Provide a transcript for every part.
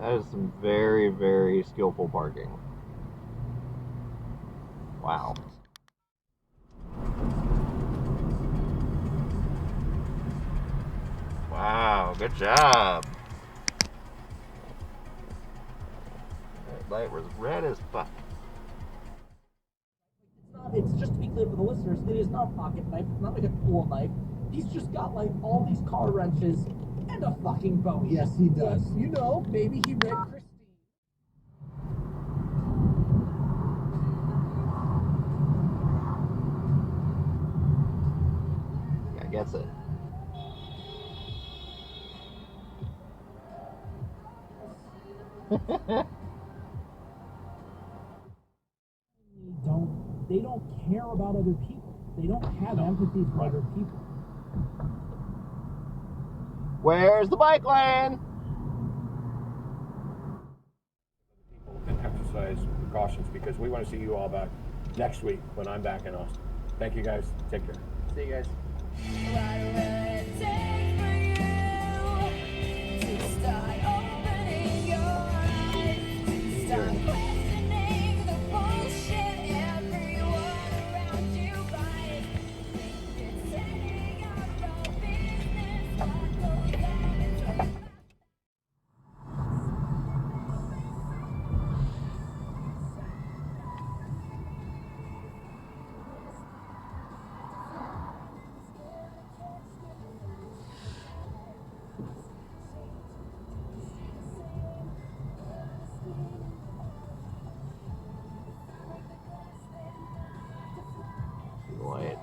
That is some very, very skillful parking. Wow. Wow, good job. That light was red as fuck. It's just to be clear for the listeners, it is not a pocket knife, it's not like a tool knife. He's just got like all these car wrenches and a fucking bow. Yes, he does. You know, maybe he read Christine. Yeah, gets it. They don't care about other people. They don't have empathy for other people. Where's the bike lane? People can exercise precautions because we want to see you all back next week when I'm back in Austin. Thank you guys. Take care. See you guys. Light.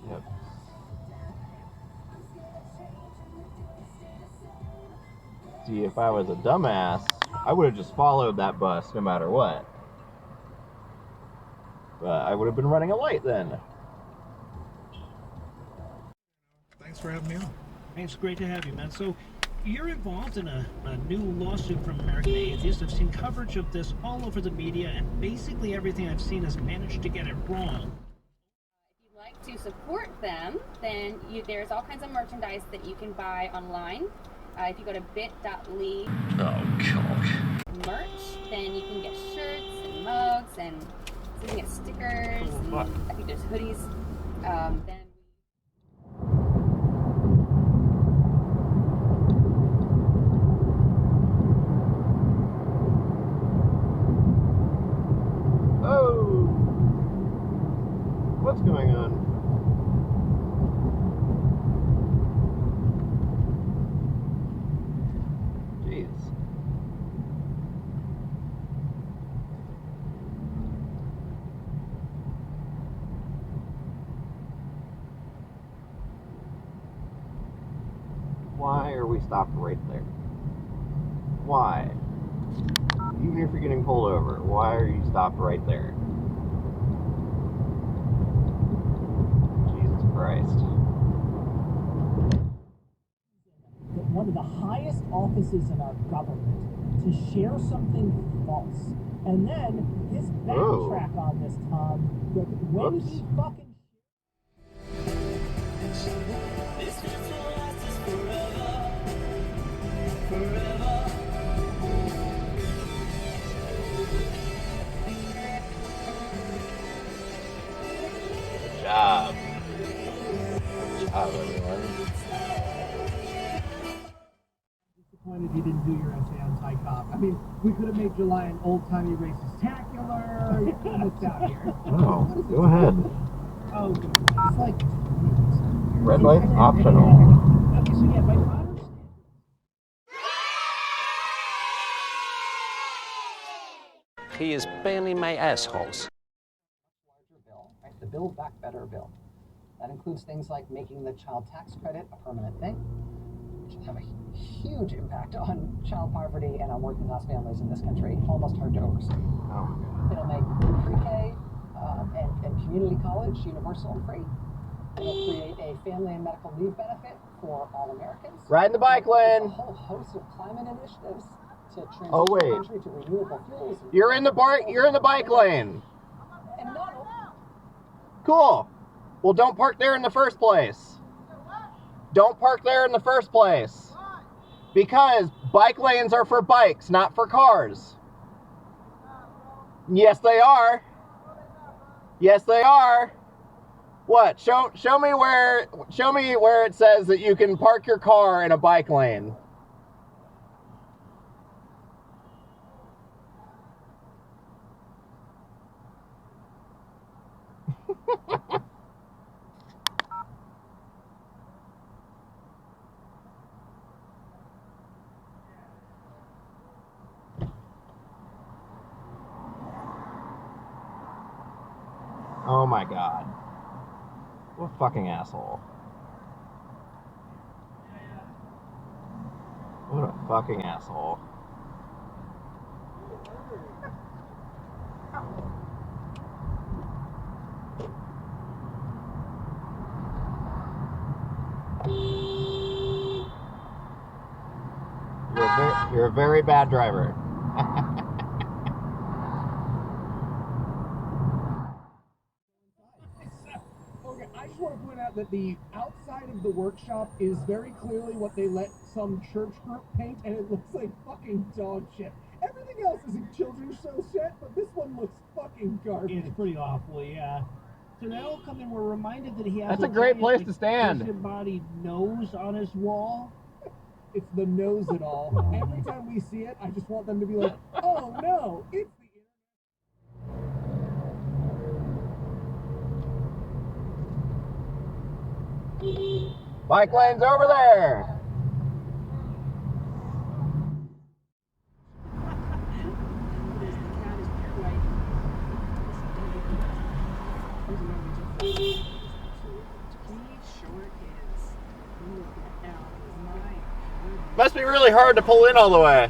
Yep. See, if I was a dumbass, I would have just followed that bus no matter what. But I would have been running a light then. Thanks for having me on. It's great to have you, man. So, you're involved in a new lawsuit from American Atheists. I've seen coverage of this all over the media, and basically everything I've seen has managed to get it wrong. If you'd like to support them, then there's all kinds of merchandise that you can buy online. If you go to bit.ly merch, then you can get shirts and mugs, and so you can get stickers. And I think there's hoodies. Then What's going on? Jeez. Why are we stopped right there? Why? Even if you're getting pulled over, why are you stopped right there? Christ. One of the highest offices in our government to share something false. And then his backtrack on this, Tom, when he fucking Good job. Everyone. disappointed you didn't do your essay on Ty Cobb. I mean, we could have made July an old-timey racist-tacular. You could have missed out here. Oh, go ahead. Oh, it's like... Red light's optional. Okay, so yeah, by modern standards... He is barely my assholes. Larger bill, right? The Build Back Better bill. That includes things like making the child tax credit a permanent thing, which will have a huge impact on child poverty and on working class families in this country. Almost hard to overstate. Oh. It'll make pre-K and community college universal and free. It'll create a family and medical leave benefit for all Americans. Ride in the bike lane. A whole host of climate initiatives to transition the country to renewable fuels. You're in the bike lane. And not Cool. Well, don't park there in the first place. Don't park there in the first place. Because bike lanes are for bikes, not for cars. Yes, they are. Yes, they are. What? Show me where it says that you can park your car in a bike lane. Oh my god. What a fucking asshole. What a fucking asshole. You're a very bad driver. Okay, I just want to point out that the outside of the workshop is very clearly what they let some church group paint, and it looks like fucking dog shit. Everything else is a children's show set, but this one looks fucking garbage. It's pretty awful, yeah. So they all come in, we're reminded that he has That's a great place to stand. Body nose on his wall. It's the nose it all. Every time we see it, I just want them to be like, oh no, it's the Bike lane's over there. Must be really hard to pull in all the way.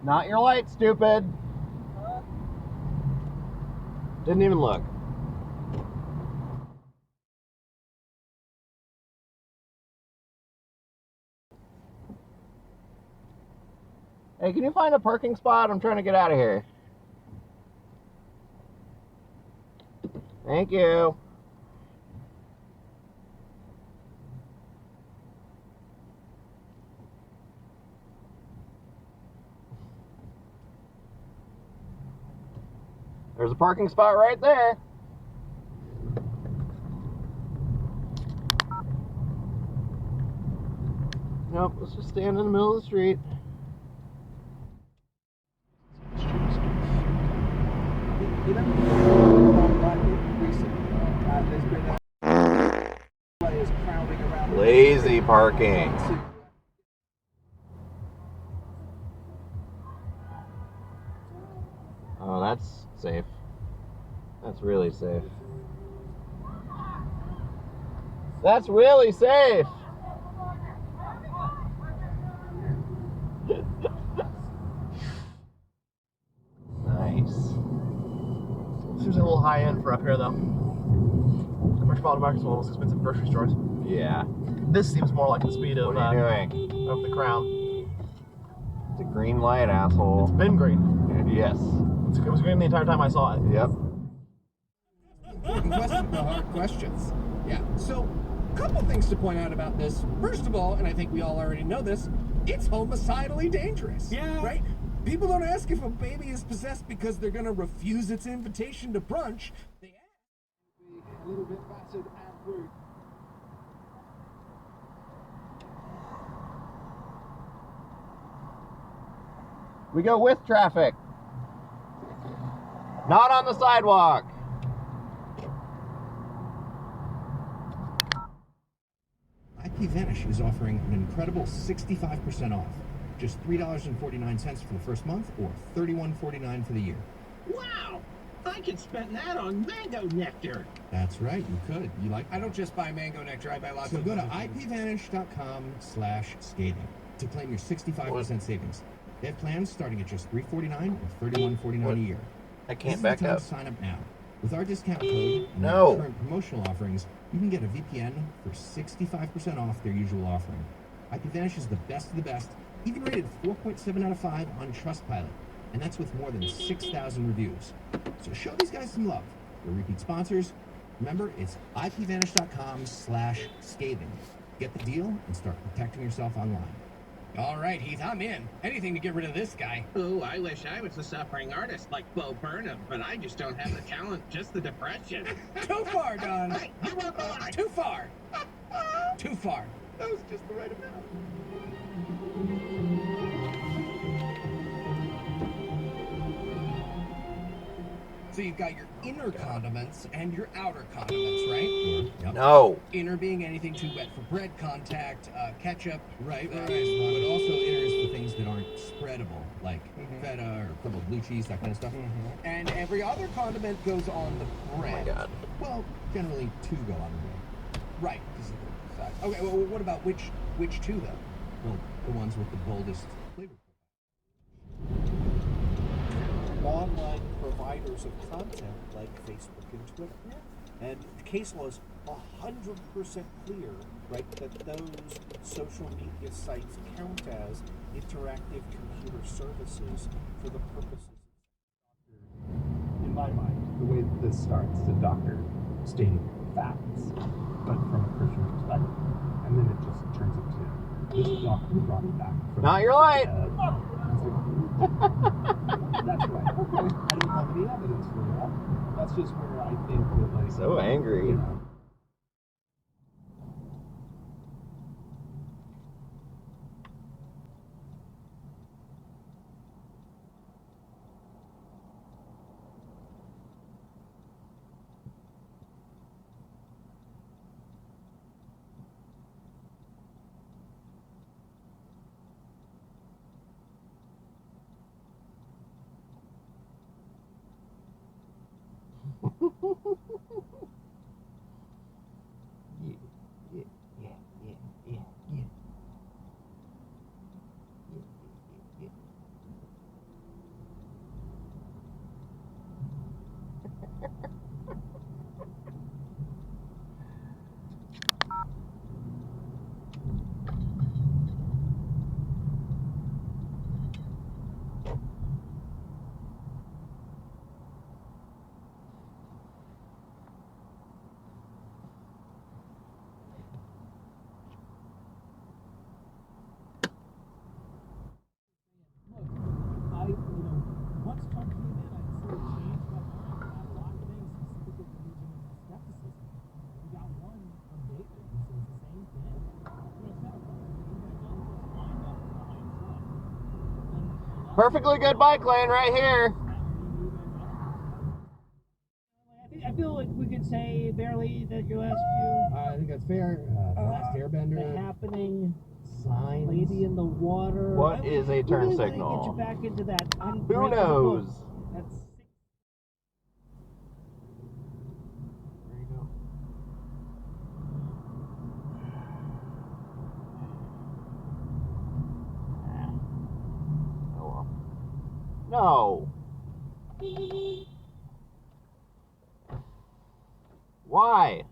Not your light, stupid. Didn't even look. Hey, can you find a parking spot? I'm trying to get out of here. Thank you. There's a parking spot right there. Nope, let's just stand in the middle of the street. Lazy parking. Oh, that's safe. That's really safe. That's really safe. Nice. Seems a little high end for up here, though. Metropolitan market's one of the most expensive grocery stores. Yeah. This seems more like the speed of, What are you doing? of the Crown. It's a green light, asshole. It's been green. Yes. It was green the entire time I saw it. Yep. The hard questions. Yeah. So, a couple things to point out about this. First of all, and I think we all already know this, it's homicidally dangerous. Yeah. Right? People don't ask if a baby is possessed because they're going to refuse its invitation to brunch. They ask a little bit battered and rude. We go with traffic. Not on the sidewalk. IP Vanish is offering an incredible 65% off. Just $3.49 for the first month or $31.49 for the year. Wow! I could spend that on mango nectar. That's right, you could. You like I don't just buy mango nectar, I buy lots So of go to other things. ipvanish.com/skating to claim your 65% savings. They have plans starting at just $349 or $31.49 a year. I can't This back is the time up. to sign up now. With our discount code and No. our current promotional offerings, you can get a VPN for 65% off their usual offering. IPVanish is the best of the best, even rated 4.7 out of 5 on Trustpilot, and that's with more than 6,000 reviews. So show these guys some love. They're repeat sponsors. Remember, it's ipvanish.com/scathing. Get the deal and start protecting yourself online. All right, Heath, I'm in. Anything to get rid of this guy. Oh, I wish I was a suffering artist like Bo Burnham, but I just don't have the talent, just the depression. Too far, Don. Hey, you were the line. Too far. Too far. That was just the right amount. So you've got your inner condiments and your outer condiments, right? Yep. No. Inner being anything too wet for bread contact, ketchup. Right. But But also enters the things that aren't spreadable, like feta or crumbled blue cheese, that kind of stuff. And every other condiment goes on the bread. Oh my God. Well, generally 2 go on the bread. Right. Okay, well, what about which two, though? Well, the ones with the boldest flavor. Online providers of content like Facebook and Twitter. And the case law is 100% clear, right, that those social media sites count as interactive computer services for the purposes. In my mind, the way that this starts is a doctor stating facts, but from a Christian perspective. And then it just turns into this doctor brought it back. Not your light. That's right. Okay. I don't have any evidence for that. That's just where I think that, like, So angry. you know, once Trump came in, I sort of changed my mind about a lot of things, specifically religion and skepticism. We got one from David who says the same thing. It's not a evangelicals lined up behind Trump. Perfectly good bike lane right here. I feel like we could say barely that your last few. I think that's fair. Last Airbender. The Happening. Signs. Lady in the Water. What is a turn really signal? Get you back into that. Who knows? That's. There you go. Oh well. No. Why?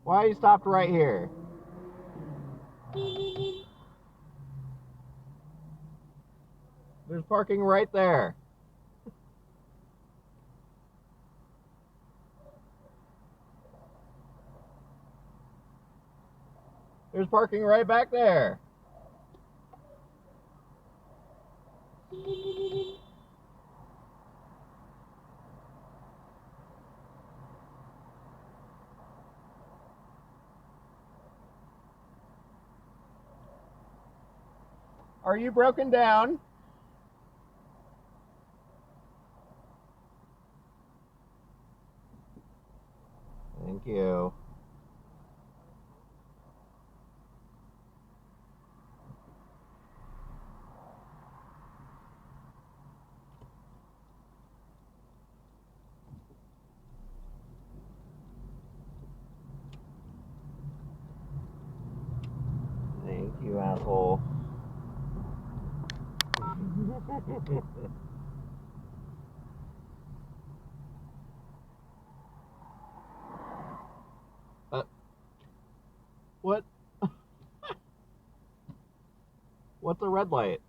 Why you stopped right here? There's parking right there. There's parking right back there. Are you broken down? Thank you. You asshole. What? What's a red light?